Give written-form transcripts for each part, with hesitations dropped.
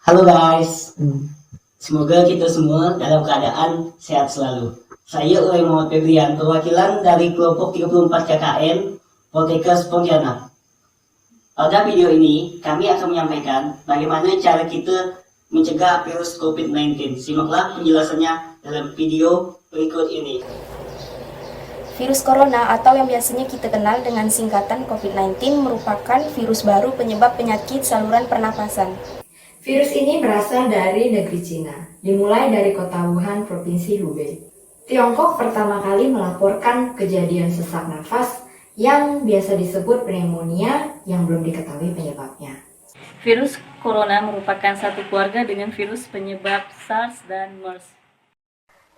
Halo guys, semoga kita semua dalam keadaan sehat selalu. Saya Ulay Muhammad Febrian, perwakilan dari kelompok 34 KKN Poltekkes Pontianak. Pada video ini, kami akan menyampaikan bagaimana cara kita mencegah virus COVID-19. Simaklah penjelasannya dalam video berikut ini. Virus corona atau yang biasanya kita kenal dengan singkatan COVID-19 merupakan virus baru penyebab penyakit saluran pernapasan. Virus ini berasal dari negeri Cina, dimulai dari kota Wuhan, Provinsi Hubei. Tiongkok pertama kali melaporkan kejadian sesak nafas yang biasa disebut pneumonia yang belum diketahui penyebabnya. Virus corona merupakan satu keluarga dengan virus penyebab SARS dan MERS.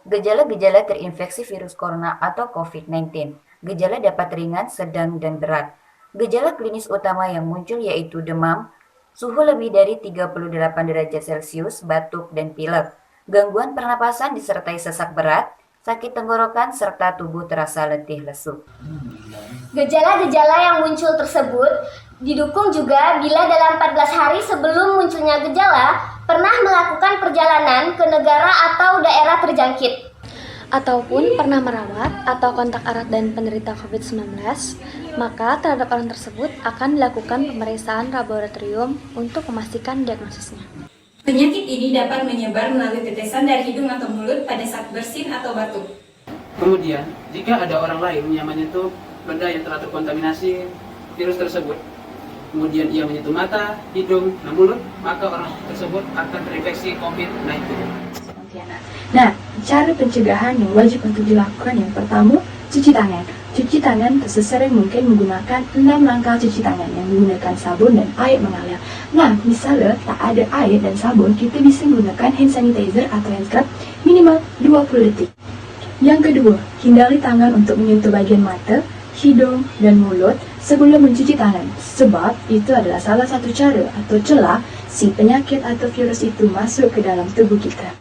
Gejala-gejala terinfeksi virus corona atau COVID-19. Gejala dapat ringan, sedang, dan berat. Gejala klinis utama yang muncul yaitu demam, suhu lebih dari 38 derajat Celcius, batuk, dan pilek. Gangguan pernapasan disertai sesak berat, sakit tenggorokan, serta tubuh terasa letih lesu. Gejala-gejala yang muncul tersebut didukung juga bila dalam 14 hari sebelum munculnya gejala pernah melakukan perjalanan ke negara atau daerah terjangkit, ataupun pernah merawat atau kontak erat dan penderita COVID-19, maka terhadap orang tersebut akan dilakukan pemeriksaan laboratorium untuk memastikan diagnosisnya. Penyakit ini dapat menyebar melalui tetesan dari hidung atau mulut pada saat bersin atau batuk. Kemudian, jika ada orang lain yang menyentuh benda yang telah terkontaminasi virus tersebut, kemudian ia menyentuh mata, hidung, dan mulut, maka orang tersebut akan terinfeksi COVID-19. Nah, cara pencegahan yang wajib untuk dilakukan yang pertama, cuci tangan. Cuci tangan sesering mungkin menggunakan 6 langkah cuci tangan yang menggunakan sabun dan air mengalir. Nah, misalnya tak ada air dan sabun, kita bisa menggunakan hand sanitizer atau hand scrub minimal 20 detik. Yang kedua, hindari tangan untuk menyentuh bagian mata, hidung, dan mulut sebelum mencuci tangan, sebab itu adalah salah satu cara atau celah si penyakit atau virus itu masuk ke dalam tubuh kita.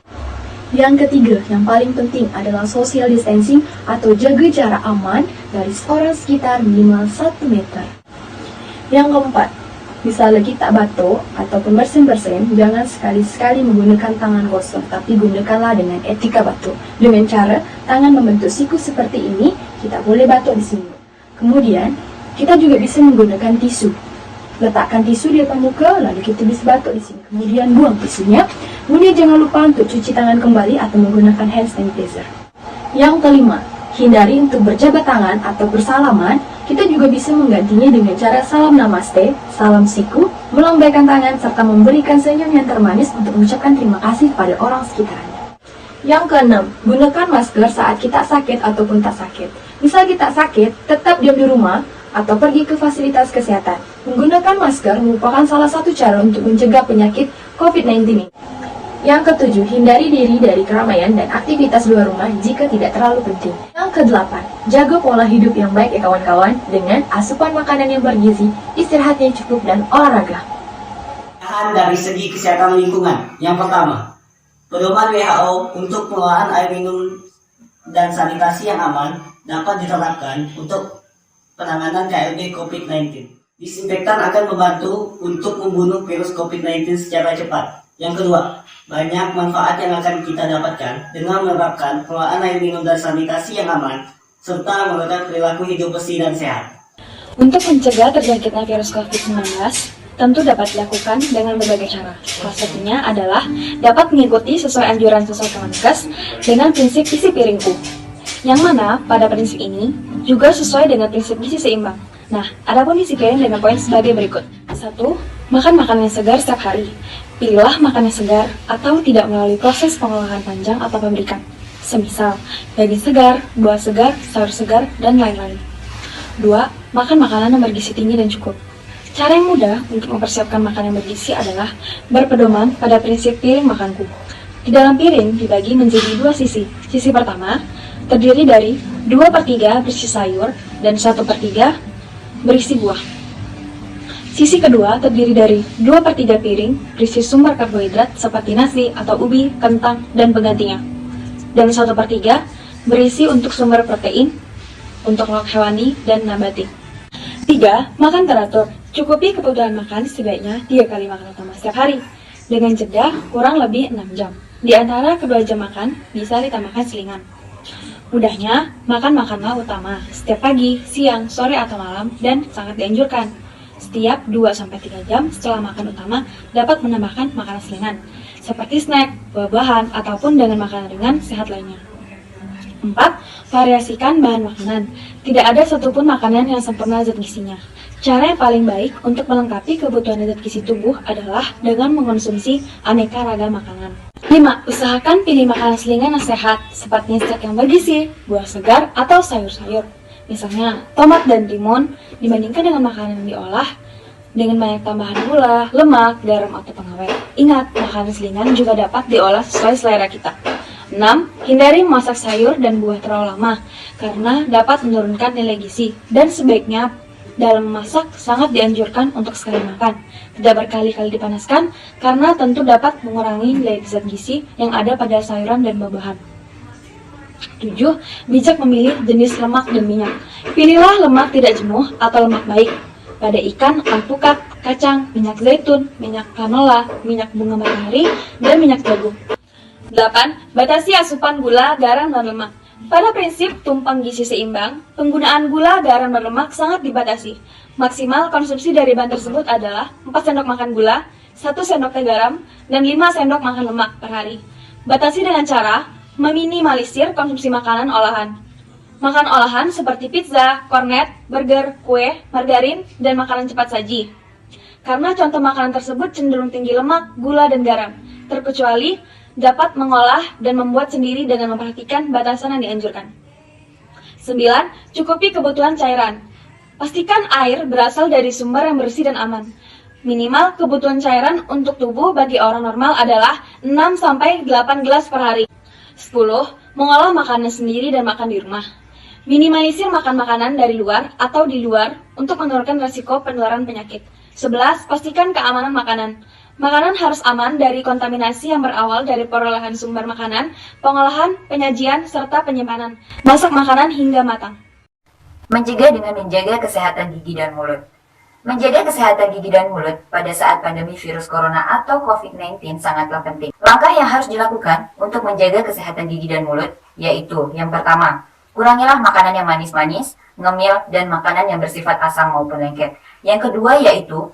Yang ketiga, yang paling penting adalah social distancing atau jaga jarak aman dari orang sekitar minimal 1 meter. Yang keempat, misalnya kita batuk ataupun bersin-bersin, jangan sekali-sekali menggunakan tangan kosong, tapi gunakanlah dengan etika batuk. Dengan cara tangan membentuk siku seperti ini, kita boleh batuk di sini. Kemudian, kita juga bisa menggunakan tisu. Letakkan tisu di depan muka, lalu kita bisa batuk di sini. Kemudian buang tisunya. Kemudian jangan lupa untuk cuci tangan kembali atau menggunakan hand sanitizer. Yang kelima, hindari untuk berjabat tangan atau bersalaman. Kita juga bisa menggantinya dengan cara salam namaste, salam siku, melambaikan tangan, serta memberikan senyum yang termanis untuk mengucapkan terima kasih kepada orang sekitarnya. Yang keenam, gunakan masker saat kita sakit ataupun tak sakit. Misal kita sakit, tetap diam di rumah atau pergi ke fasilitas kesehatan. Menggunakan masker merupakan salah satu cara untuk mencegah penyakit COVID-19 ini. Yang ketujuh, hindari diri dari keramaian dan aktivitas luar rumah jika tidak terlalu penting. Yang kedelapan, jaga pola hidup yang baik ya kawan-kawan dengan asupan makanan yang bergizi, istirahat yang cukup, dan olahraga. Dari segi kesehatan lingkungan, yang pertama, pedoman WHO untuk pengelolaan air minum dan sanitasi yang aman dapat diterapkan untuk penanganan KLB COVID-19. Disinfektan akan membantu untuk membunuh virus COVID-19 secara cepat. Yang kedua, banyak manfaat yang akan kita dapatkan dengan menerapkan pengelolaan air minum dan sanitasi yang aman, serta menggunakan perilaku hidup bersih dan sehat. Untuk mencegah terjangkitnya virus COVID-19, tentu dapat dilakukan dengan berbagai cara. Salah satunya adalah dapat mengikuti sesuai anjuran sesuai Kemenkes dengan prinsip isi piringku, yang mana pada prinsip ini juga sesuai dengan prinsip gizi seimbang. Nah, adapun isi piring dengan poin sebagai berikut. 1. Makan makanan yang segar setiap hari. Pilihlah makanan yang segar atau tidak melalui proses pengolahan panjang atau pabrikan. Semisal, daging segar, buah segar, sayur segar, dan lain-lain. 2. Makan makanan yang bergizi tinggi dan cukup. Cara yang mudah untuk mempersiapkan makanan yang bergizi adalah berpedoman pada prinsip piring makanku. Di dalam piring dibagi menjadi 2 sisi. Sisi pertama terdiri dari 2/3 berisi sayur dan 1/3 berisi buah. Sisi kedua terdiri dari 2/3 piring berisi sumber karbohidrat seperti nasi atau ubi, kentang, dan penggantinya. Dan 1/3 berisi untuk sumber protein, untuk lauk hewani dan nabati. 3. Makan teratur. Cukupi kebutuhan makan sebaiknya 3 kali makan utama setiap hari, dengan jeda kurang lebih 6 jam. Di antara kedua jam makan, bisa ditambahkan selingan. Mudahnya, makanlah utama setiap pagi, siang, sore, atau malam, dan sangat dianjurkan. Setiap 2-3 jam setelah makan utama, dapat menambahkan makanan selingan, seperti snack, buah-buahan, ataupun dengan makanan ringan sehat lainnya. 4. Variasikan bahan makanan. Tidak ada satupun makanan yang sempurna zat gizinya. Cara yang paling baik untuk melengkapi kebutuhan zat gizi tubuh adalah dengan mengonsumsi aneka ragam makanan. 5. Usahakan pilih makanan selingan yang sehat, seperti snack yang bergizi, buah segar, atau sayur-sayur. Misalnya, tomat dan timun dibandingkan dengan makanan yang diolah dengan banyak tambahan gula, lemak, garam, atau pengawet. Ingat, makanan selingan juga dapat diolah sesuai selera kita. 6. Hindari memasak sayur dan buah terlalu lama, karena dapat menurunkan nilai gizi, dan sebaiknya dalam memasak sangat dianjurkan untuk sekali makan, tidak berkali-kali dipanaskan, karena tentu dapat mengurangi nilai zat gizi yang ada pada sayuran dan buah-buahan. 7. Bijak memilih jenis lemak dan minyak. Pilihlah lemak tidak jenuh atau lemak baik pada ikan, alpukat, kacang, minyak zaitun, minyak canola, minyak bunga matahari, dan minyak jagung. 8. Batasi asupan gula, garam, dan lemak. Pada prinsip tumpang gizi seimbang, penggunaan gula, garam, dan lemak sangat dibatasi. Maksimal konsumsi dari bahan tersebut adalah 4 sendok makan gula, 1 sendok teh garam, dan 5 sendok makan lemak per hari. Batasi dengan cara meminimalisir konsumsi makanan olahan. Makan olahan seperti pizza, kornet, burger, kue, margarin, dan makanan cepat saji. Karena contoh makanan tersebut cenderung tinggi lemak, gula, dan garam, terkecuali dapat mengolah dan membuat sendiri dengan memperhatikan batasan yang dianjurkan. 9. Cukupi kebutuhan cairan. Pastikan air berasal dari sumber yang bersih dan aman. Minimal kebutuhan cairan untuk tubuh bagi orang normal adalah 6-8 gelas per hari. 10. Mengolah makanan sendiri dan makan di rumah. Minimalisir makan makanan dari luar atau di luar untuk menurunkan risiko penularan penyakit. 11. Pastikan keamanan makanan. Makanan harus aman dari kontaminasi yang berawal dari perolehan sumber makanan, pengolahan, penyajian, serta penyimpanan. Masak makanan hingga matang. Mencegah dengan menjaga kesehatan gigi dan mulut. Menjaga kesehatan gigi dan mulut pada saat pandemi virus corona atau COVID-19 sangatlah penting. Langkah yang harus dilakukan untuk menjaga kesehatan gigi dan mulut yaitu yang pertama, kurangilah makanan yang manis-manis, ngemil, dan makanan yang bersifat asam maupun lengket. Yang kedua yaitu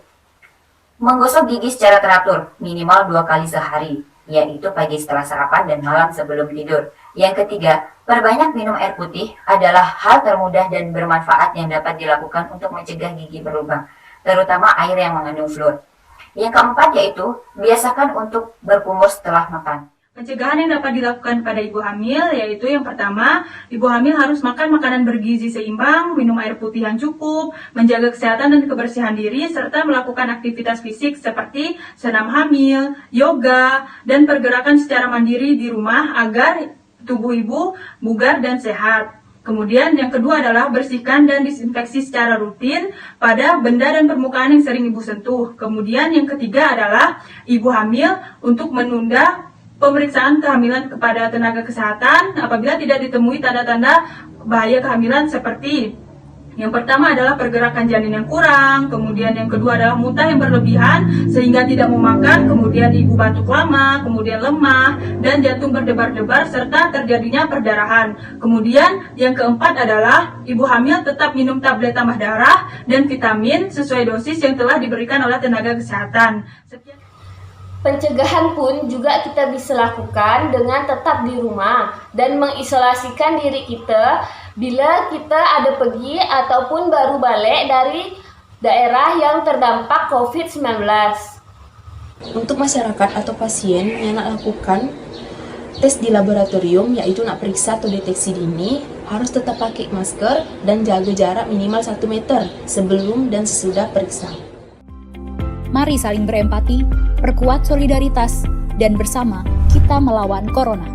menggosok gigi secara teratur, minimal 2 kali sehari, yaitu pagi setelah sarapan dan malam sebelum tidur. Yang ketiga, perbanyak minum air putih adalah hal termudah dan bermanfaat yang dapat dilakukan untuk mencegah gigi berlubang, terutama air yang mengandung fluor. Yang keempat yaitu, biasakan untuk berkumur setelah makan. Pencegahan yang dapat dilakukan pada ibu hamil yaitu yang pertama, ibu hamil harus makan makanan bergizi seimbang, minum air putih yang cukup, menjaga kesehatan dan kebersihan diri, serta melakukan aktivitas fisik seperti senam hamil, yoga, dan pergerakan secara mandiri di rumah agar tubuh ibu bugar dan sehat. Kemudian yang kedua adalah bersihkan dan disinfeksi secara rutin pada benda dan permukaan yang sering ibu sentuh. Kemudian yang ketiga adalah ibu hamil untuk menunda pemeriksaan kehamilan kepada tenaga kesehatan apabila tidak ditemui tanda-tanda bahaya kehamilan seperti yang pertama adalah pergerakan janin yang kurang, kemudian yang kedua adalah muntah yang berlebihan sehingga tidak mau makan, kemudian ibu batuk lama, kemudian lemah, dan jantung berdebar-debar serta terjadinya perdarahan. Kemudian yang keempat adalah ibu hamil tetap minum tablet tambah darah dan vitamin sesuai dosis yang telah diberikan oleh tenaga kesehatan. Pencegahan pun juga kita bisa lakukan dengan tetap di rumah dan mengisolasikan diri kita bila kita ada pergi ataupun baru balik dari daerah yang terdampak COVID-19. Untuk masyarakat atau pasien yang nak lakukan tes di laboratorium, yaitu nak periksa atau deteksi dini, harus tetap pakai masker dan jaga jarak minimal 1 meter sebelum dan sesudah periksa. Mari saling berempati, perkuat solidaritas, dan bersama kita melawan corona.